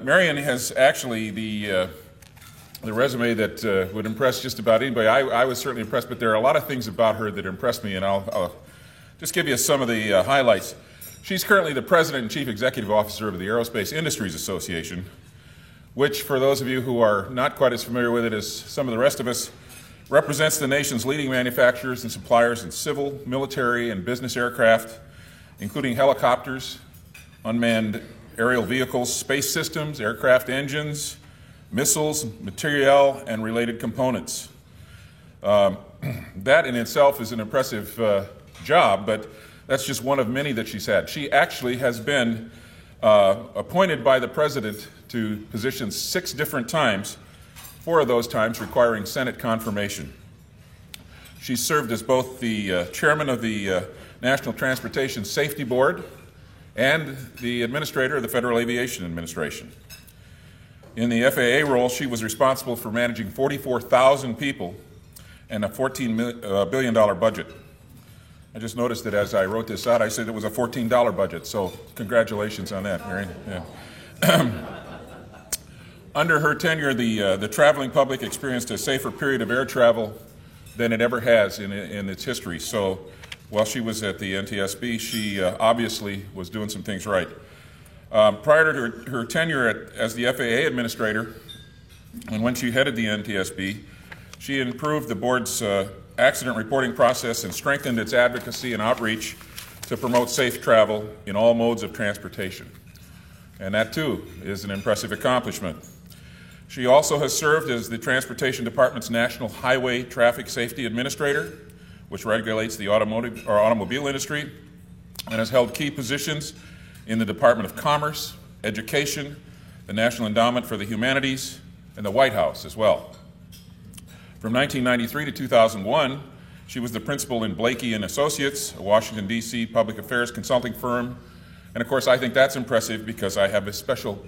Marion has actually the resume that would impress just about anybody. I was certainly impressed, but there are a lot of things about her that impressed me, and I'll just give you some of the highlights. She's currently the President and Chief Executive Officer of the Aerospace Industries Association, which, for those of you who are not quite as familiar with it as some of the rest of us, represents the nation's leading manufacturers and suppliers in civil, military, and business aircraft, including helicopters, unmanned aerial vehicles, space systems, aircraft engines, missiles, materiel, and related components. That in itself is an impressive job, but that's just one of many that she's had. She actually has been appointed by the President to positions 6 different times, 4 of those times requiring Senate confirmation. She served as both the chairman of the National Transportation Safety Board and the administrator of the Federal Aviation Administration. In the FAA role, she was responsible for managing 44,000 people and a $14 billion budget. I just noticed that as I wrote this out, I said it was a $14 budget, so congratulations on that, Marion. Yeah. Under her tenure, the traveling public experienced a safer period of air travel than it ever has in its history. So while she was at the NTSB, she obviously was doing some things right. Prior to her tenure as the FAA administrator, and when she headed the NTSB, she improved the board's accident reporting process and strengthened its advocacy and outreach to promote safe travel in all modes of transportation. And that, too, is an impressive accomplishment. She also has served as the Transportation Department's National Highway Traffic Safety Administrator, which regulates the automobile industry, and has held key positions in the Department of Commerce, Education, the National Endowment for the Humanities, and the White House as well. From 1993 to 2001, she was the principal in Blakey and Associates, a Washington, D.C. public affairs consulting firm. And of course, I think that's impressive because I have a special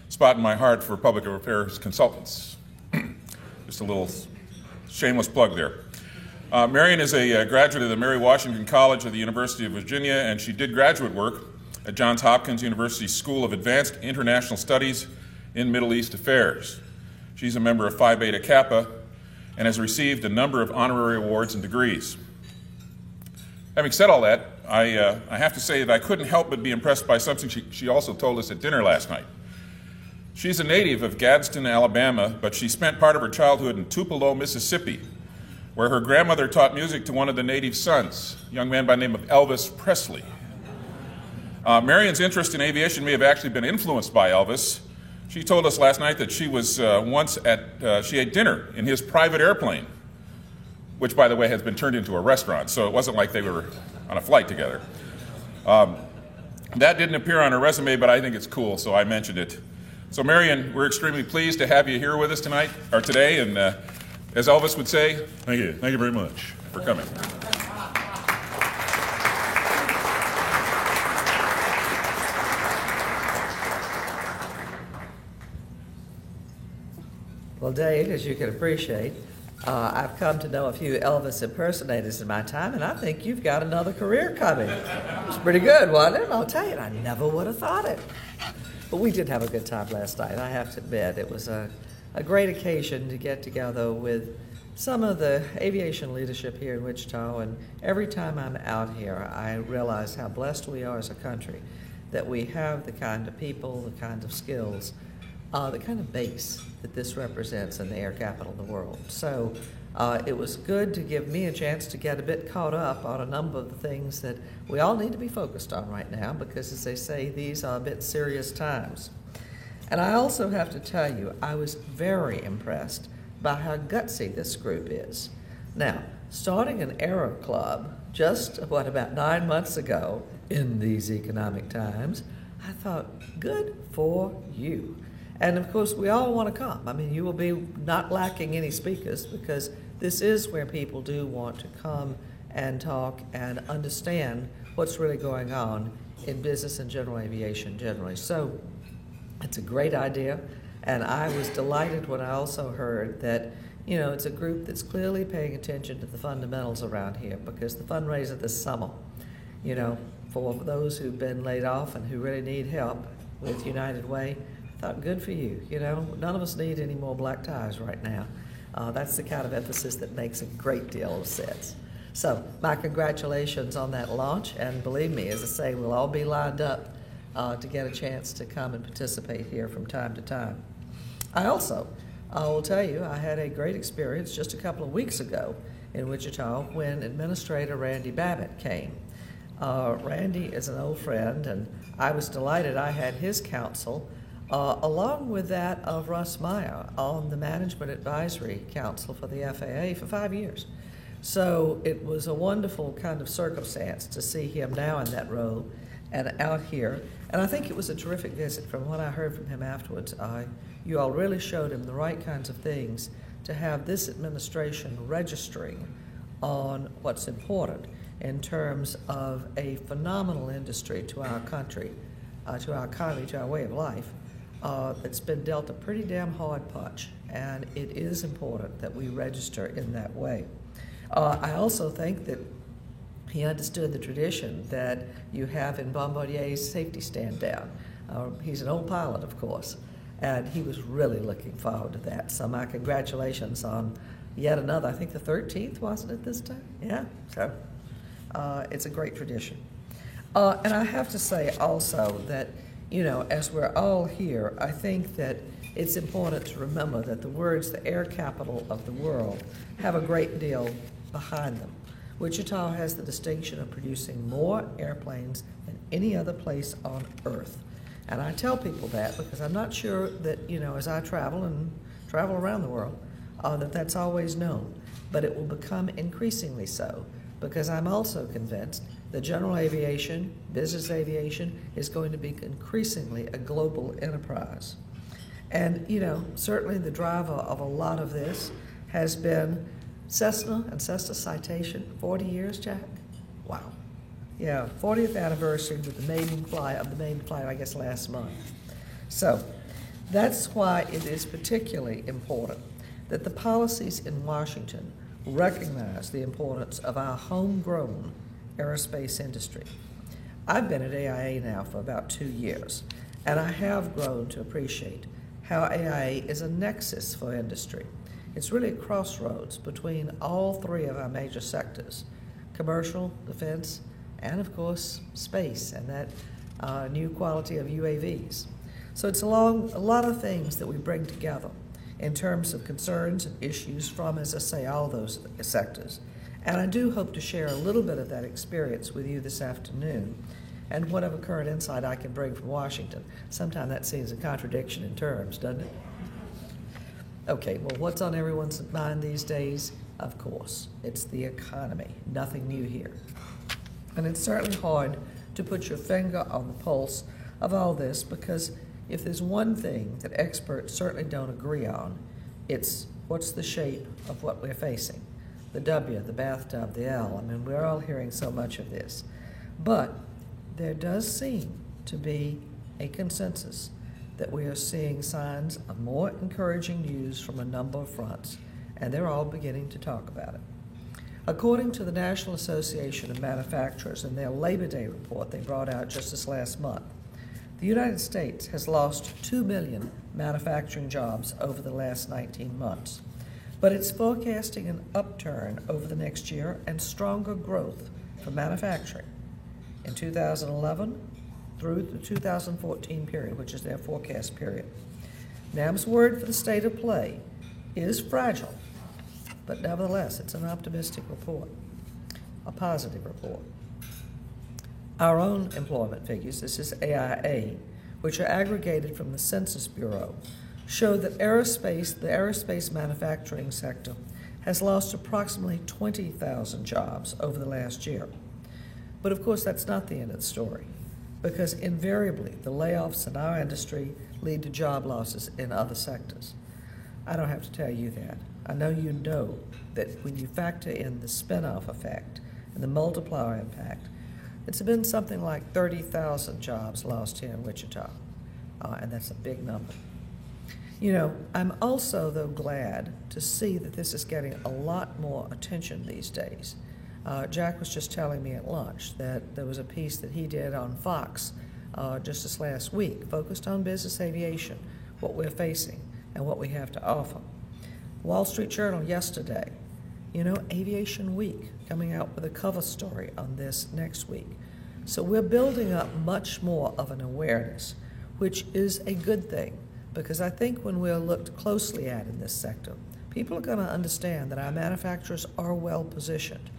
spot in my heart for public affairs consultants. Just a little shameless plug there. Marion is a graduate of the Mary Washington College of the University of Virginia, and she did graduate work at Johns Hopkins University School of Advanced International Studies in Middle East Affairs. She's a member of Phi Beta Kappa and has received a number of honorary awards and degrees. Having said all that, I have to say that I couldn't help but be impressed by something she also told us at dinner last night. She's a native of Gadsden, Alabama, but she spent part of her childhood in Tupelo, Mississippi, where her grandmother taught music to one of the native sons, a young man by the name of Elvis Presley. Marion's interest in aviation may have actually been influenced by Elvis. She told us last night that she was she ate dinner in his private airplane, which, by the way, has been turned into a restaurant, so it wasn't like they were on a flight together. That didn't appear on her resume, but I think it's cool, so I mentioned it. So, Marion, we're extremely pleased to have you here with us today, and as Elvis would say, thank you very much for coming. Well, Dave, as you can appreciate, I've come to know a few Elvis impersonators in my time, and I think you've got another career coming. It was pretty good, wasn't it? I'll tell you, I never would have thought it. But we did have a good time last night, I have to admit. It was a great occasion to get together with some of the aviation leadership here in Wichita, and every time I'm out here, I realize how blessed we are as a country, that we have the kind of people, the kind of skills, the kind of base that this represents in the air capital of the world. So it was good to give me a chance to get a bit caught up on a number of the things that we all need to be focused on right now, because, as they say, these are a bit serious times. And I also have to tell you, I was very impressed by how gutsy this group is. Now, starting an Aero Club just, about 9 months ago in these economic times, I thought, good for you. And of course, we all want to come. I mean, you will be not lacking any speakers, because this is where people do want to come and talk and understand what's really going on in business and general aviation generally. So it's a great idea, and I was delighted when I also heard that, you know, it's a group that's clearly paying attention to the fundamentals around here, because the fundraiser this summer, you know, for those who've been laid off and who really need help with United Way, I thought, good for you. You know, none of us need any more black ties right now. That's the kind of emphasis that makes a great deal of sense. So my congratulations on that launch, and believe me, as I say, we'll all be lined up to get a chance to come and participate here from time to time. I will tell you, I had a great experience just a couple of weeks ago in Wichita when Administrator Randy Babbitt came. Randy is an old friend, and I was delighted I had his counsel along with that of Russ Meyer on the Management Advisory Council for the FAA for 5 years. So it was a wonderful kind of circumstance to see him now in that role and out here. And I think it was a terrific visit. From what I heard from him afterwards, you all really showed him the right kinds of things to have this administration registering on what's important in terms of a phenomenal industry to our country, to our economy, to our way of life, that's been dealt a pretty damn hard punch. And it is important that we register in that way. I also think that he understood the tradition that you have in Bombardier's safety stand down. He's an old pilot, of course, and he was really looking forward to that. So my congratulations on yet another, I think the 13th, wasn't it this time? Yeah, so it's a great tradition. And I have to say also that, you know, as we're all here, I think that it's important to remember that the words, the air capital of the world, have a great deal behind them. Wichita has the distinction of producing more airplanes than any other place on earth. And I tell people that because I'm not sure that, you know, as I travel around the world, that that's always known. But it will become increasingly so because I'm also convinced that general aviation, business aviation, is going to be increasingly a global enterprise. And, you know, certainly the driver of a lot of this has been Cessna and Cessna Citation. 40 years, Jack? Wow. Yeah, 40th anniversary with the maiden flight, I guess, last month. So that's why it is particularly important that the policies in Washington recognize the importance of our homegrown aerospace industry. I've been at AIA now for about 2 years, and I have grown to appreciate how AIA is a nexus for industry. It's really a crossroads between all three of our major sectors: commercial, defense, and of course space, and that new quality of UAVs. So it's a lot of things that we bring together in terms of concerns and issues from, as I say, all those sectors. And I do hope to share a little bit of that experience with you this afternoon and whatever current insight I can bring from Washington. Sometimes that seems a contradiction in terms, doesn't it? Okay, well, what's on everyone's mind these days? Of course, it's the economy. Nothing new here. And it's certainly hard to put your finger on the pulse of all this because if there's one thing that experts certainly don't agree on, it's what's the shape of what we're facing. The W, the bathtub, the L. I mean, we're all hearing so much of this. But there does seem to be a consensus that we are seeing signs of more encouraging news from a number of fronts, and they're all beginning to talk about it. According to the National Association of Manufacturers in their Labor Day report they brought out just this last month, the United States has lost 2 million manufacturing jobs over the last 19 months, but it's forecasting an upturn over the next year and stronger growth for manufacturing. In 2011, through the 2014 period, which is their forecast period. NAM's word for the state of play is fragile, but nevertheless, it's an optimistic report, a positive report. Our own employment figures, this is AIA, which are aggregated from the Census Bureau, show that the aerospace manufacturing sector has lost approximately 20,000 jobs over the last year. But of course, that's not the end of the story, because invariably the layoffs in our industry lead to job losses in other sectors. I don't have to tell you that. I know you know that when you factor in the spin-off effect and the multiplier impact, it's been something like 30,000 jobs lost here in Wichita, and that's a big number. You know, I'm also, though, glad to see that this is getting a lot more attention these days. Jack was just telling me at lunch that there was a piece that he did on Fox just this last week, focused on business aviation, what we're facing, and what we have to offer. Wall Street Journal yesterday, Aviation Week, coming out with a cover story on this next week. So we're building up much more of an awareness, which is a good thing, because I think when we're looked closely at in this sector, people are going to understand that our manufacturers are well positioned.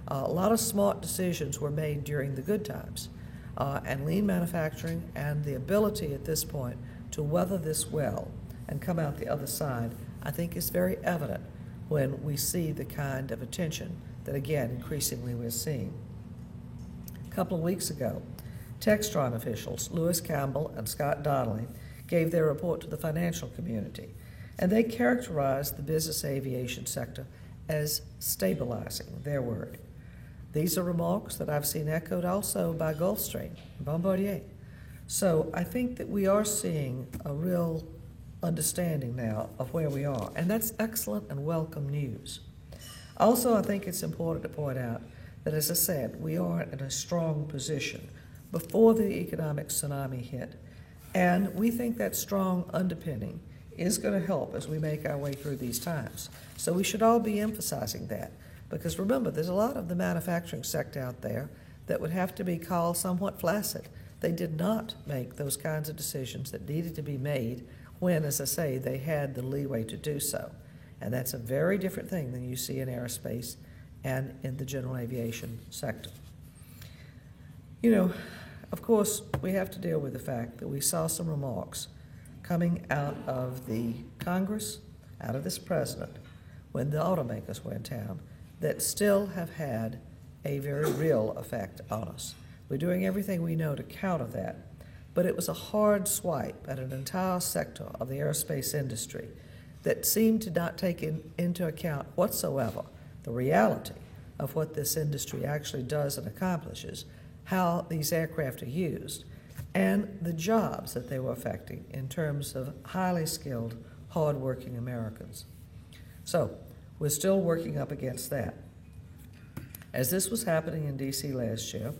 A lot of smart decisions were made during the good times, and lean manufacturing and the ability at this point to weather this well and come out the other side, I think is very evident when we see the kind of attention that, again, increasingly we're seeing. A couple of weeks ago, Textron officials, Lewis Campbell and Scott Donnelly, gave their report to the financial community, and they characterized the business aviation sector as stabilizing, their word. These are remarks that I've seen echoed also by Gulfstream and Bombardier. So I think that we are seeing a real understanding now of where we are, and that's excellent and welcome news. Also, I think it's important to point out that, as I said, we are in a strong position before the economic tsunami hit, and we think that strong underpinning is going to help as we make our way through these times. So we should all be emphasizing that, because remember, there's a lot of the manufacturing sector out there that would have to be called somewhat flaccid. They did not make those kinds of decisions that needed to be made when, as I say, they had the leeway to do so. And that's a very different thing than you see in aerospace and in the general aviation sector. Of course, we have to deal with the fact that we saw some remarks coming out of the Congress, out of this president, when the automakers were in town, that still have had a very real effect on us. We're doing everything we know to counter that, but it was a hard swipe at an entire sector of the aerospace industry that seemed to not take into account whatsoever the reality of what this industry actually does and accomplishes, how these aircraft are used, and the jobs that they were affecting in terms of highly skilled, hard-working Americans. So we're still working up against that. As this was happening in D.C. last year,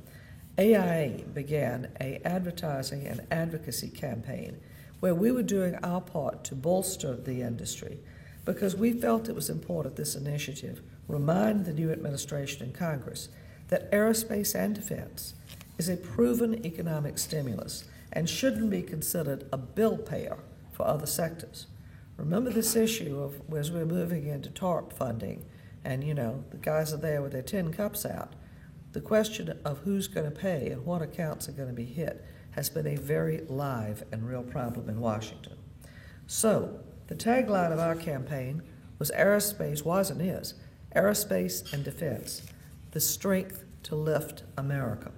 AIA began an advertising and advocacy campaign where we were doing our part to bolster the industry, because we felt it was important this initiative remind the new administration and Congress that aerospace and defense is a proven economic stimulus and shouldn't be considered a bill payer for other sectors. Remember this issue of, as we're moving into TARP funding, and the guys are there with their tin cups out, the question of who's going to pay and what accounts are going to be hit has been a very live and real problem in Washington. So the tagline of our campaign was aerospace and defense, the strength to lift America.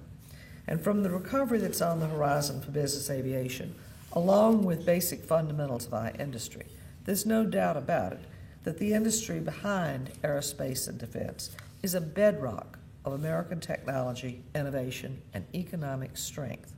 And from the recovery that's on the horizon for business aviation, along with basic fundamentals of our industry, there's no doubt about it that the industry behind aerospace and defense is a bedrock of American technology, innovation, and economic strength.